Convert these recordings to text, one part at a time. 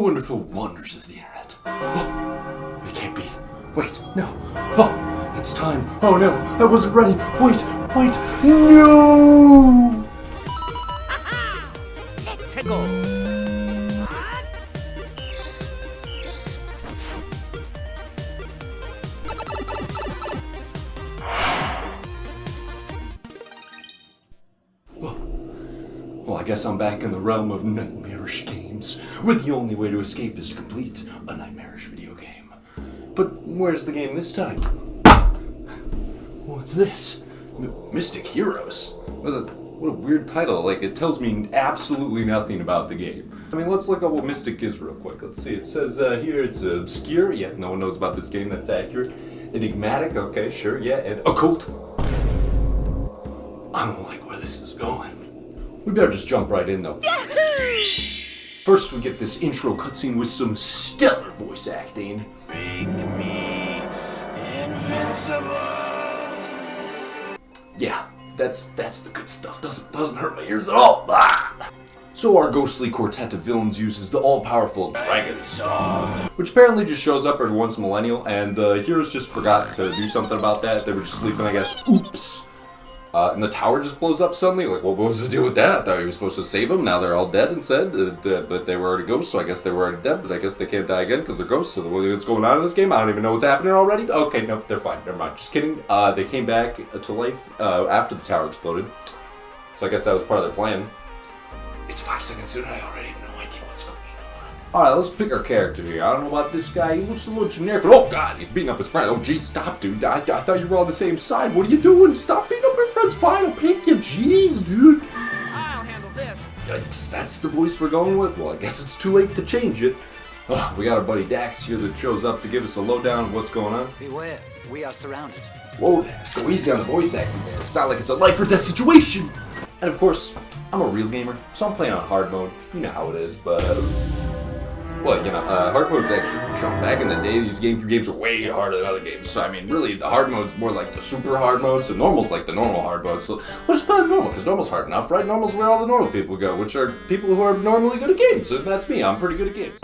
wonderful wonders of the internet. Oh, it can't be. Wait, no. Oh, it's time. Oh no, I wasn't ready. Wait, no! Let's go. Well, I guess I'm back in the realm of Nightmarish games, where the only way to escape is to complete a Nightmarish video game. But where's the game this time? What's this? Mystic Heroes? What a weird title. Like, it tells me absolutely nothing about the game. I mean, let's look up what Mystic is real quick. Let's see. It says here it's obscure. Yeah, no one knows about this game. That's accurate. Enigmatic. Okay, sure. Yeah. And occult. I don't like where this is going. We better just jump right in, though. First, we get this intro cutscene with some stellar voice acting. Make me invincible. Yeah, that's the good stuff. Doesn't hurt my ears at all. Ah! So our ghostly quartet of villains uses the all-powerful Dragon Song, which apparently just shows up every once in a millennial, and the heroes just forgot to do something about that. They were just sleeping, I guess. Oops. And the tower just blows up suddenly. Like, well, what was the deal with that? I thought he was supposed to save them. Now they're all dead instead. But they were already ghosts, so I guess they were already dead. But I guess they can't die again because they're ghosts. So what's going on in this game? I don't even know what's happening already. Okay, no, they're fine. Never mind. Just kidding. They came back to life after the tower exploded. So I guess that was part of their plan. It's 5 seconds soon. I already have no idea what's going on. Alright, let's pick our character here. I don't know about this guy. He looks a little generic. But oh god, he's beating up his friend. Oh geez, stop, dude. I thought you were on the same side. What are you doing? Stop beating up your friend's fine. I'll pick you. Jeez, dude. I'll handle this. Yikes, that's the voice we're going with? Well, I guess it's too late to change it. We got our buddy Dax here that shows up to give us a lowdown of what's going on. Beware, we are surrounded. Whoa, Dax, go easy on the voice acting there. It's not like it's a life or death situation. And of course, I'm a real gamer, so I'm playing on hard mode. You know how it is, but well, you know, hard mode's actually for Trump. Back in the day, these Gamecube games were way harder than other games. So, I mean, really, the hard mode's more like the super hard mode, so normal's like the normal hard mode. So, we'll just play normal, because normal's hard enough, right? Normal's where all the normal people go, which are people who are normally good at games. And that's me, I'm pretty good at games.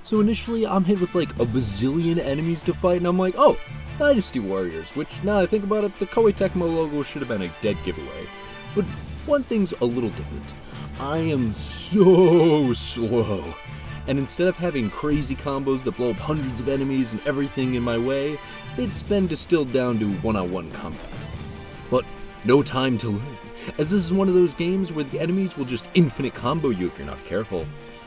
So initially, I'm hit with like a bazillion enemies to fight, and I'm like, oh, Dynasty Warriors, which, now I think about it, the Koei Tecmo logo should have been a dead giveaway. But one thing's a little different. I am so slow. And instead of having crazy combos that blow up hundreds of enemies and everything in my way, it's been distilled down to one-on-one combat. But no time to learn, as this is one of those games where the enemies will just infinite combo you if you're not careful.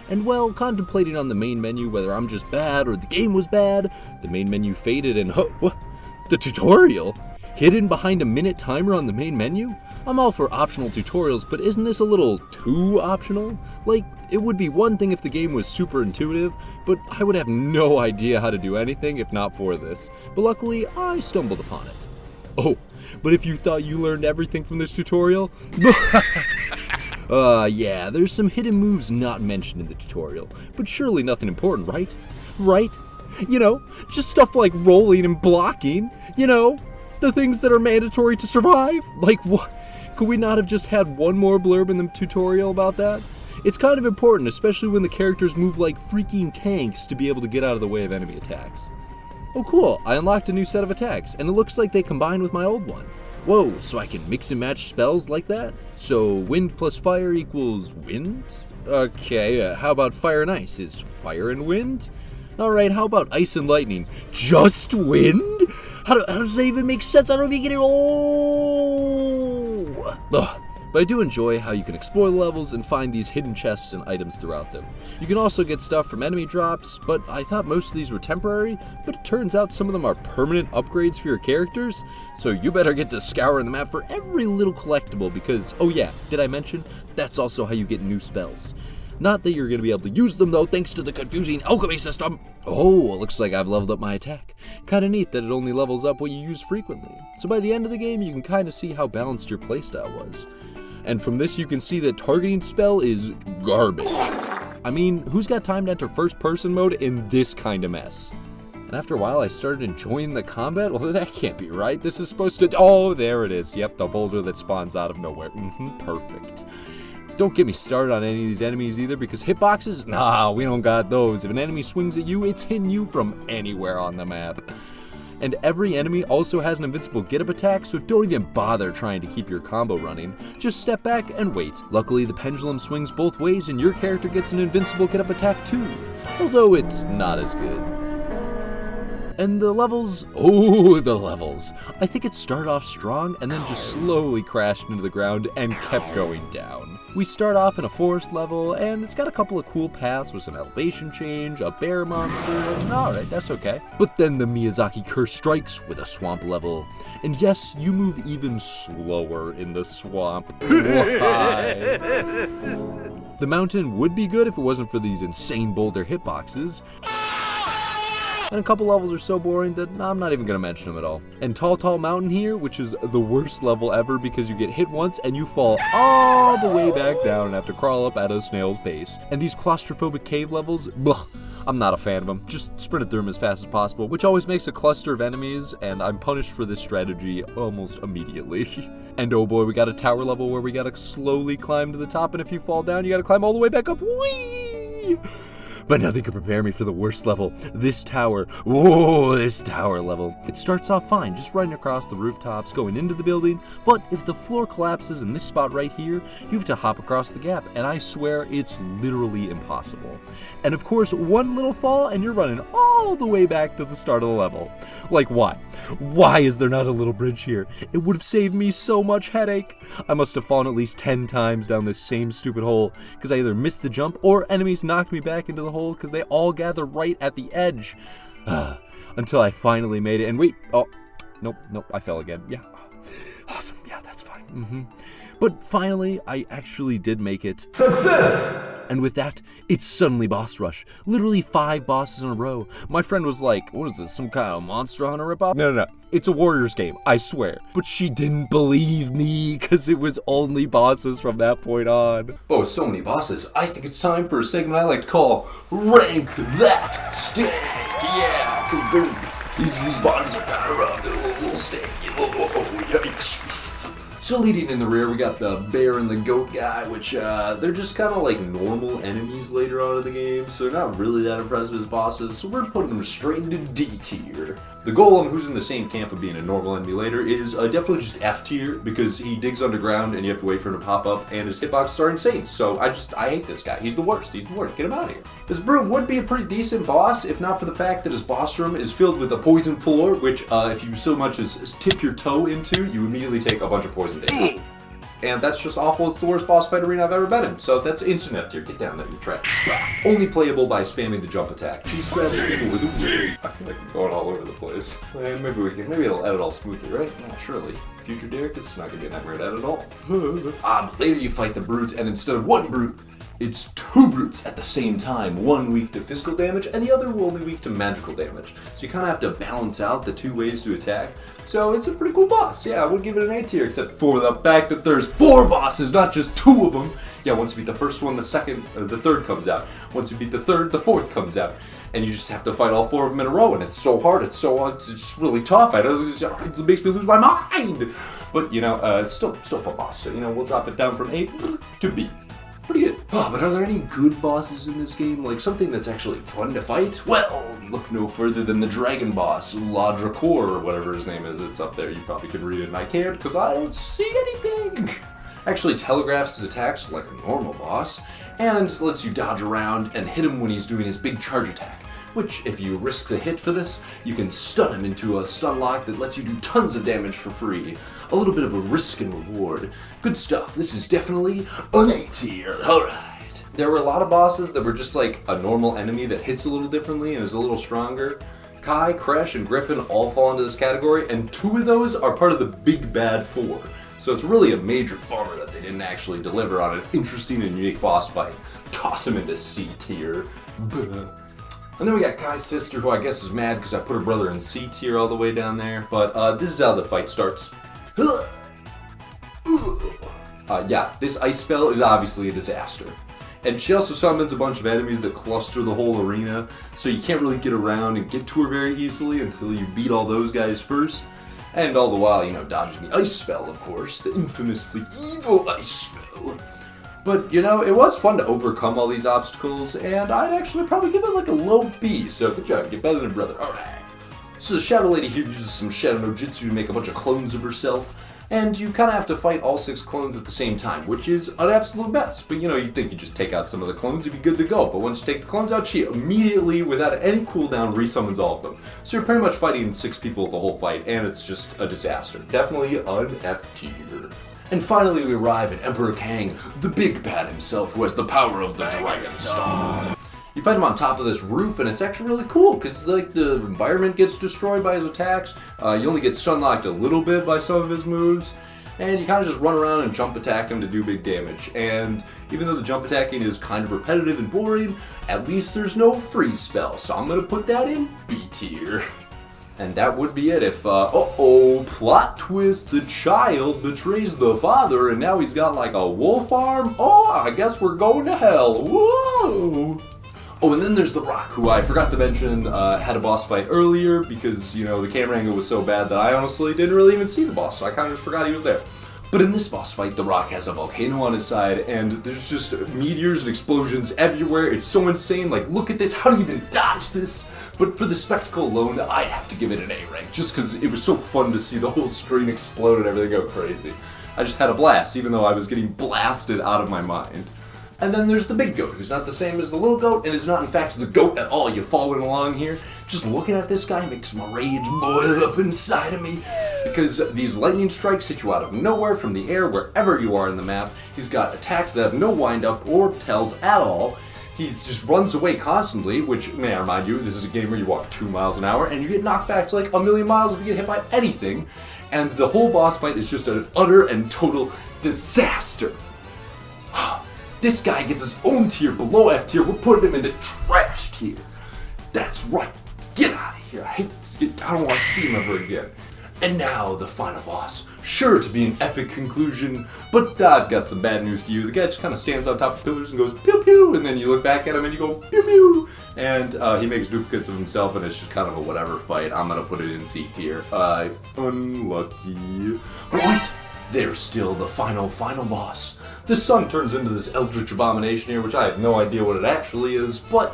And well, contemplating on the main menu whether I'm just bad or the game was bad, the main menu faded and what? The tutorial? Hidden behind a minute timer on the main menu? I'm all for optional tutorials, but isn't this a little too optional? Like, it would be one thing if the game was super intuitive, but I would have no idea how to do anything if not for this. But luckily, I stumbled upon it. Oh, but if you thought you learned everything from this tutorial, yeah, there's some hidden moves not mentioned in the tutorial, but surely nothing important, right? Right? You know, just stuff like rolling and blocking, you know, the things that are mandatory to survive. Like, what? Could we not have just had one more blurb in the tutorial about that? It's kind of important, especially when the characters move like freaking tanks to be able to get out of the way of enemy attacks. Oh cool, I unlocked a new set of attacks, and it looks like they combine with my old one. Whoa, so I can mix and match spells like that? So wind plus fire equals wind? Okay, how about fire and ice? Is fire and wind? Alright, how about ice and lightning? Just wind? How does that even make sense? I don't even get it. Oh! Ugh. But I do enjoy how you can explore the levels and find these hidden chests and items throughout them. You can also get stuff from enemy drops, but I thought most of these were temporary, but it turns out some of them are permanent upgrades for your characters, so you better get to scouring the map for every little collectible because, oh yeah, did I mention, that's also how you get new spells. Not that you're going to be able to use them though, thanks to the confusing alchemy system. Oh, it looks like I've leveled up my attack. Kinda neat that it only levels up what you use frequently. So by the end of the game, you can kinda see how balanced your playstyle was. And from this, you can see that targeting spell is garbage. I mean, who's got time to enter first person mode in this kind of mess? And after a while, I started enjoying the combat. Well, that can't be right. This is supposed to, oh, there it is. Yep, the boulder that spawns out of nowhere. Perfect. Don't get me started on any of these enemies either, because hitboxes? Nah, we don't got those. If an enemy swings at you, it's hitting you from anywhere on the map. And every enemy also has an invincible get-up attack, so don't even bother trying to keep your combo running. Just step back and wait. Luckily, the pendulum swings both ways and your character gets an invincible get-up attack too, although it's not as good. And the levels, the levels. I think it started off strong and then just slowly crashed into the ground and kept going down. We start off in a forest level, and it's got a couple of cool paths with some elevation change, a bear monster, and alright, that's okay. But then the Miyazaki curse strikes with a swamp level. And yes, you move even slower in the swamp. Why? The mountain would be good if it wasn't for these insane boulder hitboxes. And a couple levels are so boring that I'm not even going to mention them at all. And Tall Mountain here, which is the worst level ever because you get hit once and you fall all the way back down and have to crawl up at a snail's pace. And these claustrophobic cave levels, I'm not a fan of them. Just sprinted through them as fast as possible, which always makes a cluster of enemies, and I'm punished for this strategy almost immediately. And oh boy, we got a tower level where we gotta slowly climb to the top, and if you fall down, you gotta climb all the way back up. Whee! But nothing could prepare me for the worst level. This tower. Whoa, this tower level. It starts off fine, just running across the rooftops, going into the building, but if the floor collapses in this spot right here, you have to hop across the gap, and I swear it's literally impossible. And of course, one little fall, and you're running all the way back to the start of the level. Like, why? Why is there not a little bridge here? It would have saved me so much headache. I must have fallen at least 10 times down this same stupid hole, because I either missed the jump, or enemies knocked me back into the hole because they all gather right at the edge. Until I finally made it, and wait, oh, nope, I fell again. Yeah, awesome, yeah, that's fine. But finally, I actually did make it. Success! And with that, it's suddenly boss rush. Literally 5 bosses in a row. My friend was like, what is this, some kind of Monster Hunter ripoff? No, it's a Warriors game, I swear. But she didn't believe me, because it was only bosses from that point on. Oh, so many bosses. I think it's time for a segment I like to call Rank That Steak. Yeah, because these bosses are kind of rough. They're a little steaky. Oh, yikes. So leading in the rear, we got the bear and the goat guy, which they're just kind of like normal enemies later on in the game, so they're not really that impressive as bosses, so we're putting them straight into D tier. The golem, who's in the same camp of being a normal enemy later, is definitely just F tier, because he digs underground and you have to wait for him to pop up, and his hitboxes are insane, so I hate this guy. He's the worst. Get him out of here. This broom would be a pretty decent boss, if not for the fact that his boss room is filled with a poison floor, which if you so much as tip your toe into, you immediately take a bunch of poison damage. And that's just awful. It's the worst boss fight arena I've ever been in. So that's instant F tier. Get down there, you're trash. Only playable by spamming the jump attack. Cheese strategy. I feel like we're going all over the place. Maybe it'll edit all smoothly, right? Yeah, surely. Future Derek, this is not gonna be a nightmare to edit at all. Later you fight the brutes, and instead of one brute, it's 2 brutes at the same time. One weak to physical damage, and the other only weak to magical damage. So you kind of have to balance out the 2 ways to attack. So it's a pretty cool boss. Yeah, I would give it an A tier, except for the fact that there's 4 bosses, not just 2 of them. Yeah, once you beat the first one, the third comes out. Once you beat the third, the 4th comes out. And you just have to fight all 4 of them in a row, and it's so hard, it's just really tough. It makes me lose my mind. But, it's still a fun boss. So, we'll drop it down from A to B. Pretty good. Oh, but are there any good bosses in this game? Like something that's actually fun to fight? Well, look no further than the dragon boss, La Dracor, or whatever his name is. It's up there. You probably could read it, and I can't because I don't see anything. Actually telegraphs his attacks like a normal boss, and lets you dodge around and hit him when he's doing his big charge attack. Which, if you risk the hit for this, you can stun him into a stun lock that lets you do tons of damage for free. A little bit of a risk and reward. Good stuff. This is definitely an A tier. Alright. There were a lot of bosses that were just like a normal enemy that hits a little differently and is a little stronger. Kai, Crash, and Griffin all fall into this category, and 2 of those are part of the Big Bad 4. So it's really a major bummer that they didn't actually deliver on an interesting and unique boss fight. Toss him into C tier. And then we got Kai's sister, who I guess is mad because I put her brother in C tier all the way down there. But this is how the fight starts. Yeah, this ice spell is obviously a disaster. And she also summons a bunch of enemies that cluster the whole arena, so you can't really get around and get to her very easily until you beat all those guys first. And all the while, dodging the ice spell, of course, the infamously evil ice spell. But, you know, it was fun to overcome all these obstacles, and I'd actually probably give it like a low B, so good job, get better than brother. Alright. So the Shadow Lady here uses some Shadow no Jutsu to make a bunch of clones of herself, and you kind of have to fight all 6 clones at the same time, which is an absolute mess. But you know, you'd think you just take out some of the clones, you'd be good to go. But once you take the clones out, she immediately, without any cooldown, resummons all of them. So you're pretty much fighting 6 people the whole fight, and it's just a disaster. Definitely an F tier. And finally we arrive at Emperor Kang, the big bad himself, who has the power of the Dragon Star. You fight him on top of this roof, and it's actually really cool, because like the environment gets destroyed by his attacks, you only get stun-locked a little bit by some of his moves, and you kind of just run around and jump attack him to do big damage. And even though the jump attacking is kind of repetitive and boring, at least there's no freeze spell, so I'm going to put that in B tier. And that would be it if, plot twist, the child betrays the father and now he's got like a wolf arm? Oh, I guess we're going to hell. Whoa! Oh, and then there's The Rock, who I forgot to mention had a boss fight earlier because, you know, the camera angle was so bad that I honestly didn't really even see the boss, so I kind of just forgot he was there. But in this boss fight, The Rock has a volcano on his side, and there's just meteors and explosions everywhere. It's so insane. Like, look at this. How do you even dodge this? But for the spectacle alone, I'd have to give it an A rank, just because it was so fun to see the whole screen explode and everything go crazy. I just had a blast, even though I was getting blasted out of my mind. And then there's the big goat, who's not the same as the little goat, and is not in fact the goat at all. You following along here? Just looking at this guy makes my rage boil up inside of me, because these lightning strikes hit you out of nowhere from the air wherever you are in the map. He's got attacks that have no wind-up or tells at all. He just runs away constantly, which, may I remind you, this is a game where you walk 2 miles an hour, and you get knocked back to like a million miles if you get hit by anything. And the whole boss fight is just an utter and total disaster. This guy gets his own tier below F tier. We're putting him into trash tier. That's right. Get out of here. I hate this. I don't want to see him ever again. And now the final boss. Sure to be an epic conclusion, but I've got some bad news to you. The guy just kind of stands on top of pillars and goes pew pew, and then you look back at him and you go pew pew, and he makes duplicates of himself, and it's just kind of a whatever fight. I'm gonna put it in C tier. Unlucky. But wait, there's still the final boss. The sun turns into this eldritch abomination here, which I have no idea what it actually is, but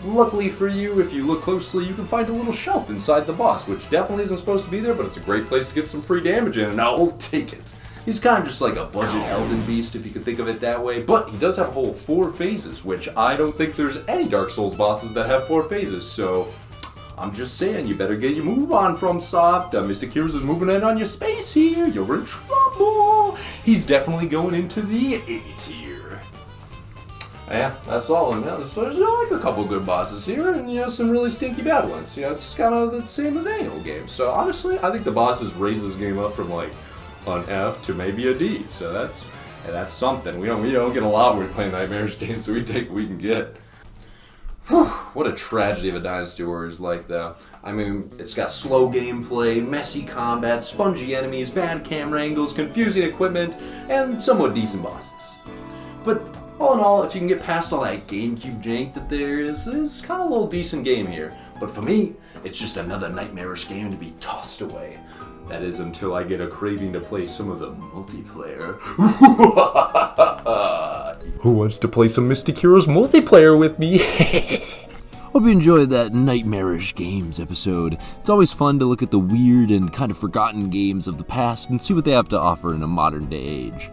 luckily for you, if you look closely, you can find a little shelf inside the boss, which definitely isn't supposed to be there, but it's a great place to get some free damage in, and I'll take it. He's kind of just like a budget Elden Beast, if you can think of it that way, but he does have a whole 4 phases, which I don't think there's any Dark Souls bosses that have 4 phases, so I'm just saying, you better get your move on from soft. Mr. Heroes is moving in on your space here. You're in trouble. He's definitely going into the A tier. Yeah, that's all. And there's like a couple good bosses here, and you know, some really stinky bad ones. You know, it's kind of the same as any old game. So honestly, I think the bosses raised this game up from like an F to maybe a D. So that's something. We don't get a lot when we're playing Nightmarish games, so we take what we can get. What a tragedy of a Dynasty Warriors like, though. I mean, it's got slow gameplay, messy combat, spongy enemies, bad camera angles, confusing equipment, and somewhat decent bosses. But all in all, if you can get past all that Gamecube jank that there is, it's kind of a little decent game here. But for me, it's just another Nightmarish game to be tossed away. That is until I get a craving to play some of the multiplayer. Who wants to play some Mystic Heroes multiplayer with me? Hope you enjoyed that Nightmarish Games episode. It's always fun to look at the weird and kind of forgotten games of the past and see what they have to offer in a modern day age.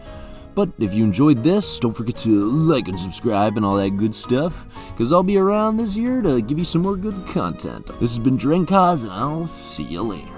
But if you enjoyed this, don't forget to like and subscribe and all that good stuff, because I'll be around this year to give you some more good content. This has been Drenkaz, and I'll see you later.